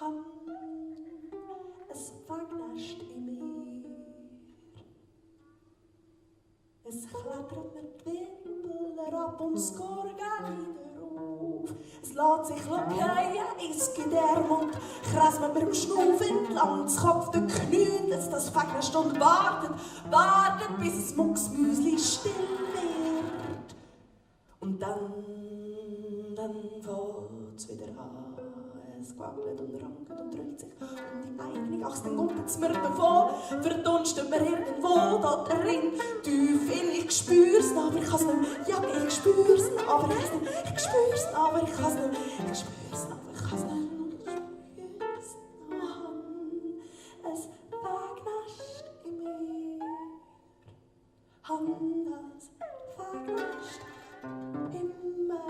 Han es wagnast in mir. Es klettert mit Wirbeln ab und es geht wieder auf. Es lässt sich fallen ins Gedärm und kratzt mit dem Schnuff entlang. Das Kopf der Knien, das wagnast und wartet, bis das Mucksmüsli still wird. Und dann fängt's wieder an. Es wackelt und rankt und drückt sich um die eigene Achse, dann gumpelt's mir davon, verdunstet mir irgendwo da drin. Tief in, ich spür's noch, aber ich kann's nicht. Ja, ich spür's noch, aber ich kann's nicht. Ich spür's noch, aber ich kann's nicht. Ich spür's noch, aber ich kann's nicht. Ich spür's noch. Es wagnast in mir. Es wagnast immer.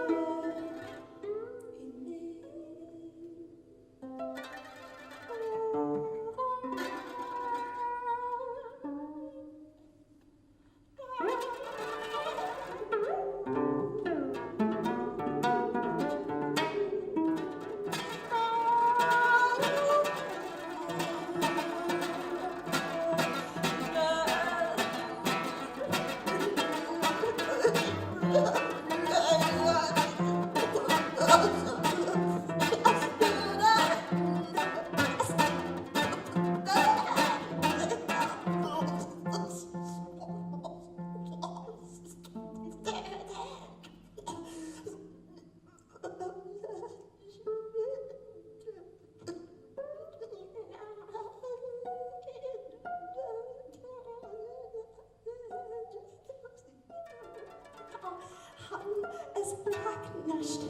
Es wagnast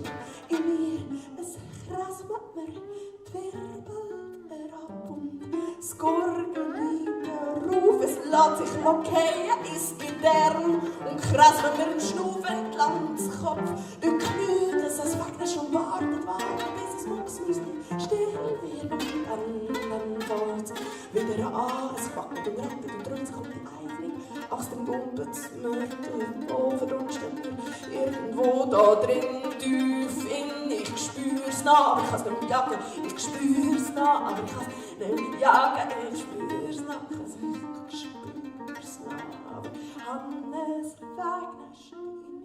in mir, es rasmet mir die Wirbel herab und es gurgelt wieder auf. Es lässt sich fallen ins Gedärm und krasmet mir im Schnuff entlang des Kopf. Der Knie, es wagnast und wartet, bis es Mucksmüsli still wird. Und dann fängt's wieder an, es wackelt und rankt und drückt sich um die Eignung. Aus dem gumpelt's mir irgendwo verdunstet mir irgendwo da drin, tief in. Ich spür's noch, aber ich kann's nicht jagen. Ich spür's noch, aber ich kann's nicht jagen. Ich spür's noch, ich spür's noch, aber Hannes wagnast in